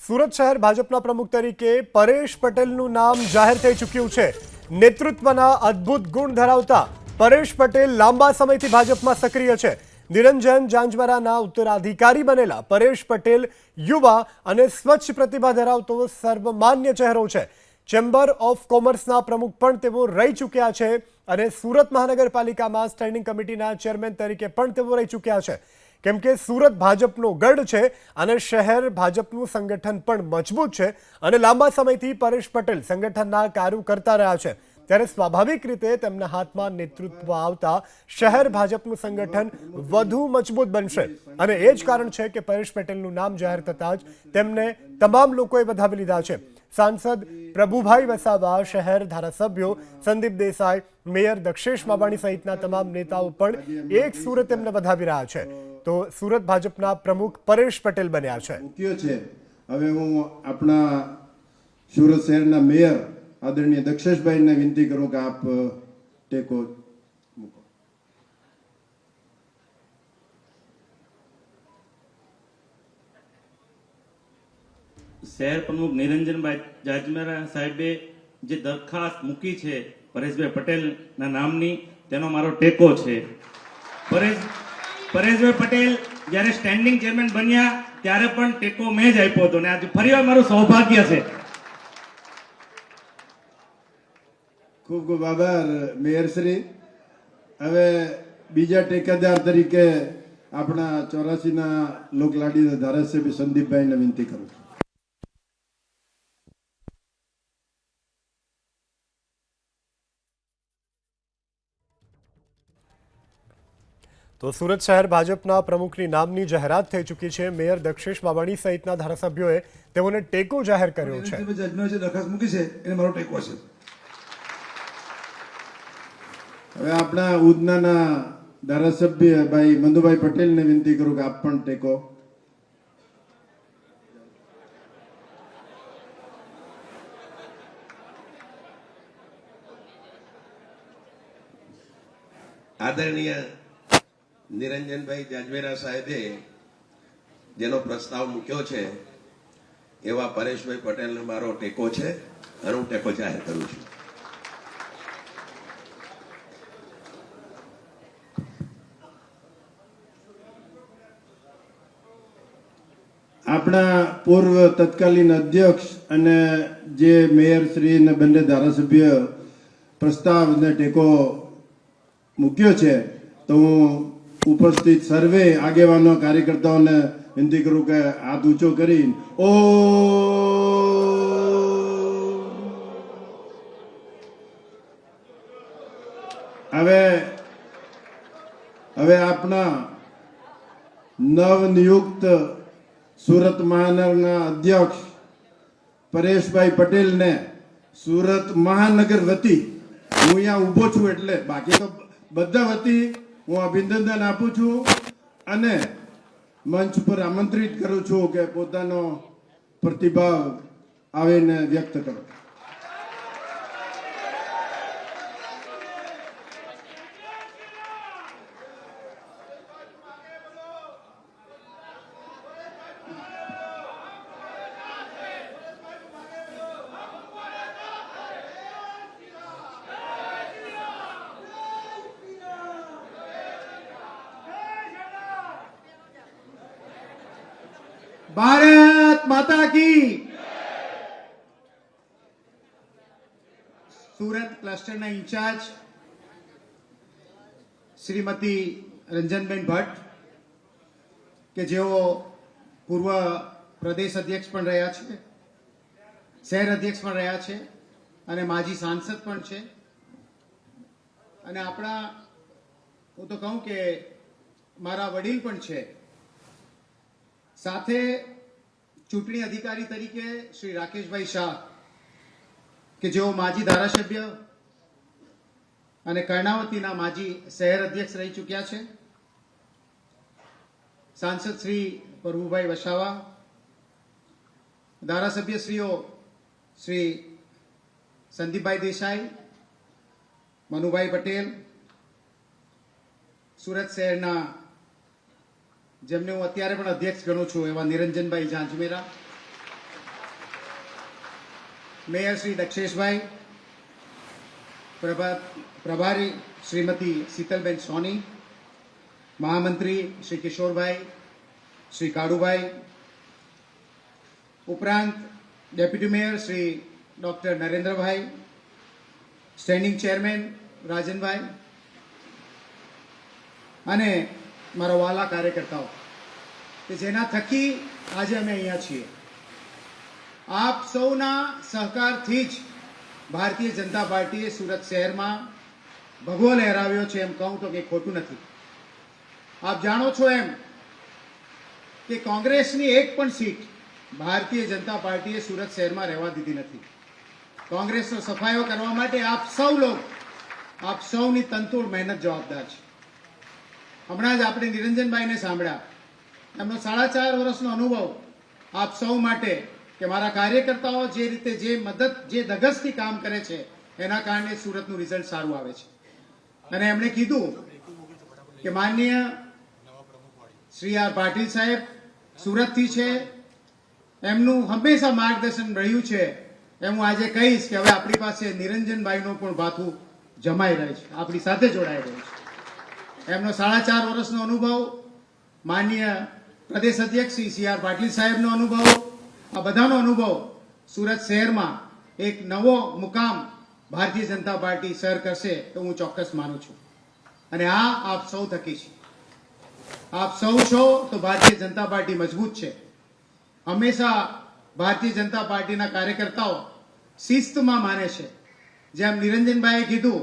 સુરત શહેર ભાજપના પ્રમુખ તરીકે પરેશ પટેલનું નામ જાહેર થઈ ચૂક્યું છે। નેતૃત્વના અદ્ભુત ગુણ ધરાવતા પરેશ પટેલ લાંબા સમયથી ભાજપમાં સક્રિય છે। નિરંજન જાંજમરાના ઉત્તરાધિકારી બનેલા પરેશ પટેલ યુવા અને સ્વચ્છ પ્રતિભા ધરાવતો સર્વમાન્ય ચહેરો છે। ચેમ્બર ઓફ કોમર્સના પ્રમુખ પણ તેઓ રહી ચૂક્યા છે અને સુરત મહાનગરપાલિકામાં સ્ટેન્ડિંગ કમિટીના ચેરમેન તરીકે પણ તેઓ રહી ચૂક્યા છે। કેમ કે સુરત ભાજપનો ગઢ છે અને શહેર ભાજપનું સંગઠન પણ મજબૂત છે અને લાંબા સમયથી પરેશ પટેલ સંગઠનના કાર્યો કરતા રહ્યા છે, ત્યારે સ્વાભાવિક રીતે તેમના હાથમાં નેતૃત્વ આવતા શહેર ભાજપનું સંગઠન વધુ મજબૂત બનશે અને એ જ કારણ છે કે પરેશ પટેલનું નામ જાહેર થતાં જ તેમને તમામ લોકોએ વધાવી લીધા છે। सांसद प्रभुभाई वसावा, शहर धारासभ्यो संदीप देसाई, मेयर दक्षेश माबाणी सहितना तमाम नेताओं पण एक सूरे तेमने वधावी रह्या छे। तो सूरत भाजपना प्रमुख परेश पटेल बन्या छे। हवे हूँ अपना सूरत शहरना मेयर आदरणीय दक्षेशभाई ने विनती करूँ कि आप टेको मूको। शहर प्रमुख निरंजनभाई जाजमेरा साहेबे जे दरखास्त मूकी छे परेशभाई पटेल ना नामनी तेनो मारो टेको छे। परेशभाई पटेल જ્યારે સ્ટેન્ડિંગ ચેરમેન બન્યા ત્યારે પણ ટેકો મેં જ આપ્યો હતો ને આજે ફરીવાર મારું સૌભાગ્ય છે। ખૂબ ખૂબ આભાર મેયરશ્રી। હવે બીજા ટેકેદાર તરીકે આપણા 84 ના લોકલાડીના ધારાસભ્ય સંદીપભાઈને વિનંતી કરું છું। तो सूरत शहर भाजपना प्रमुखनी नामनी जाહેરાત થઈ ચૂકી છે। મેયર દક્ષેશ માબાણી સહિતના ધારાસભ્યોએ તેઓને ટેકો જાહેર કર્યો છે। જજમેન્ટ જે દરખાસ્ત મૂકી છે એને મારો ટેકો છે। હવે આપણા ઉધનાના ધારાસભ્ય ભાઈ મંદુભાઈ પટેલને વિનંતી કરું કે આપ પણ ટેકો। आदरणीय निरंजनभाई जाजमेरा साहेबे जेनो प्रस्ताव मूक्यो छे एवा परेशभाई पटेल ने मारो टेको छे अने हूँ टेको जाहिर करूं छुं। આપણા પૂર્વ તત્કાલીન અધ્યક્ષ અને જે મેયર શ્રી ને બંને ધારાસભ્ય પ્રસ્તાવને ટેકો મૂક્યો છે તો હું ઉપસ્થિત સર્વે આગેવાનો કાર્યકર્તાઓને વિનંતી કરું કે હાથ ઊંચો કરીને ઓ હવે આપણા નવનિયુક્ત સુરત મહાનગરના અધ્યક્ષ પરેશભાઈ પટેલને સુરત મહાનગર વતી હું અહીંયા ઊભો છું એટલે બાકી તો બધા વતી હું અભિનંદન આપું છું અને મંચ પર આમંત્રિત કરું છું કે પોતાનો પ્રતિભાવ આવીને વ્યક્ત કરો। भारत माता की। सूरत क्लस्टर इंचार्ज श्रीमती रंजनबेन भट्ट के जो पूर्व प्रदेश अध्यक्ष पण रह्या छे, शहर अध्यक्ष पण रह्या छे अने माजी सांसद पण छे अने आपणा हूँ तो कहूँ के मारा वडील पण छे। साथे चूंटणी अधिकारी तरीके श्री राकेशभाई शाह के जो माजी धारासभ्य अने कर्णावतीना माजी शहर अध्यक्ष रही चुक्या छे। सांसद श्री प्रभुभाई वसावा, धारासभ्य श्रीओ श्री संदीपभाई देसाई, मनुभाई पटेल, सूरत शहरना જેમને હું અત્યારે પણ અધ્યક્ષ ગણું છું એવા નિરંજનભાઈ જાંજમેરા, મેયર શ્રી દક્ષેશભાઈ, પ્રભારી શ્રીમતી શીતલબેન સોની, મહામંત્રી શ્રી કિશોરભાઈ, શ્રી કાળુભાઈ, ઉપરાંત deputy mayor Shri doctor Narendrabhai, standing chairman Rajanbhai અને મારા વાલા કાર્યકર્તાઓ કે જેના થકી આજે અમે અહીંયા છીએ. આપ સૌના સહકારથી જ ભારતીય જનતા પાર્ટીએ સુરત શહેરમાં ભગવો લહેરાવ્યો છે એમ કહું તો કે ખોટું નથી. આપ જાણો છો એમ કે કોંગ્રેસની એક પણ સીટ ભારતીય જનતા પાર્ટીએ સુરત શહેરમાં રહેવા દીધી નથી. કોંગ્રેસનો સફાયો કરવા માટે આપ સૌની તનતોડ મહેનત જવાબદાર છે. હમણાં જ આપણે નિરંજનભાઈને સાંભળ્યા, એમનો 4.5 વર્ષનો અનુભવ આપ સૌ માટે કે મારા કાર્યકર્તાઓ જે રીતે જે ધગશથી કામ કરે છે એના કારણે સુરતનું રિઝલ્ટ સારું આવે છે. અને એમણે કીધું કે માનનીય શ્રી આર પાટીલ સાહેબ સુરતથી છે, એમનું હંમેશા માર્ગદર્શન રહ્યું છે. એમ હું આજે કહીશ કે હવે આપણી પાસે નિરંજનભાઈનું પણ ભાથું જમાઈ રહે છે, આપણી સાથે જોડાઈ રહ્યું છે. એમનો 4.5 વર્ષનો અનુભવ, માનનીય પ્રદેશ અધ્યક્ષ શ્રી સી આર પાટીલ સાહેબનો અનુભવ, આ બધાનો અનુભવ સુરત શહેરમાં એક નવો મુકામ ભારતીય જનતા પાર્ટી સર કરશે તો હું ચોક્કસ માનું છું. અને આ આપ સૌ થકી છે. આપ સૌ છો તો ભારતીય જનતા પાર્ટી મજબૂત છે. હંમેશા ભારતીય જનતા પાર્ટીના કાર્યકર્તાઓ શિસ્તમાં માને છે. જેમ નિરંજનભાઈએ કીધું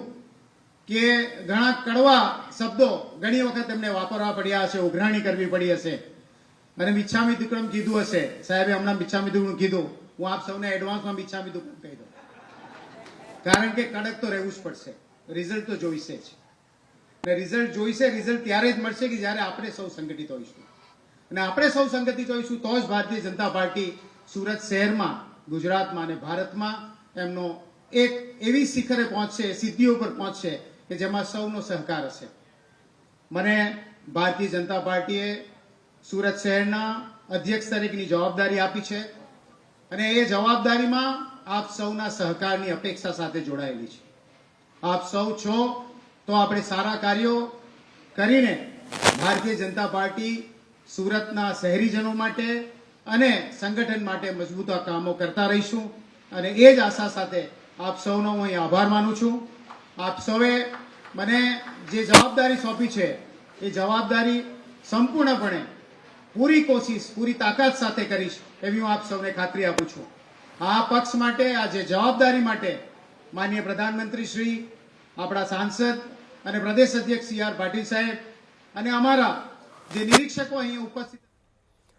કે ઘણા કડવા શબ્દો ઘણી વખત એમને વાપરવા પડ્યા હશે, ઉઘરાણી કરવી પડી હશે, અને મિચ્છામી દુક્કડમ કીધું હશે. સાહેબે હમણાં મિચ્છામી દુક્કડમ કીધું, હું આપ સૌને એડવાન્સમાં મિચ્છામી દુક્કડમ કહી દઉં, કારણ કે કડક તો રહેવું જ પડશે. રિઝલ્ટ તો જોઈશે જ, અને રિઝલ્ટ જોઈશે. રિઝલ્ટ ત્યારે જ મળશે કે જ્યારે આપણે સૌ સંગઠિત હોઈશું, અને આપણે સૌ સંગઠિત હોઈશું તો જ ભારતીય જનતા પાર્ટી સુરત શહેરમાં, ગુજરાતમાં અને ભારતમાં એમનો એક એવી શિખરે પહોંચશે, સિદ્ધિઓ પર પહોંચશે કે જેમાં સૌનો સહકાર હશે. મને ભારતીય જનતા પાર્ટીએ સુરત શહેરના અધ્યક્ષ તરીકેની જવાબદારી આપી છે, અને એ જવાબદારીમાં આપ સૌના સહકારની અપેક્ષા સાથે જોડાયેલી છે. આપ સૌ છો તો આપણે સારા કાર્યો કરીને ભારતીય જનતા પાર્ટી સુરતના શહેરીજનો માટે અને સંગઠન માટે મજબૂત કામો કરતા રહીશું. અને એ જ આશા સાથે આપ સૌનો હું અહીં આભાર માનું છું. આપ સૌએ મને જે જવાબદારી સોંપી છે એ જવાબદારી સંપૂર્ણપણે પૂરી કોશિશ, પૂરી તાકાત સાથે કરીશ એવી હું આપ સૌને ખાતરી આપું છું. આ પક્ષ માટે, આ જે જવાબદારી માટે માનનીય પ્રધાનમંત્રી શ્રી, આપણા સાંસદ અને પ્રદેશ અધ્યક્ષ સી આર પાટીલ સાહેબ અને અમારા જે નિરીક્ષકો અહીં ઉપસ્થિત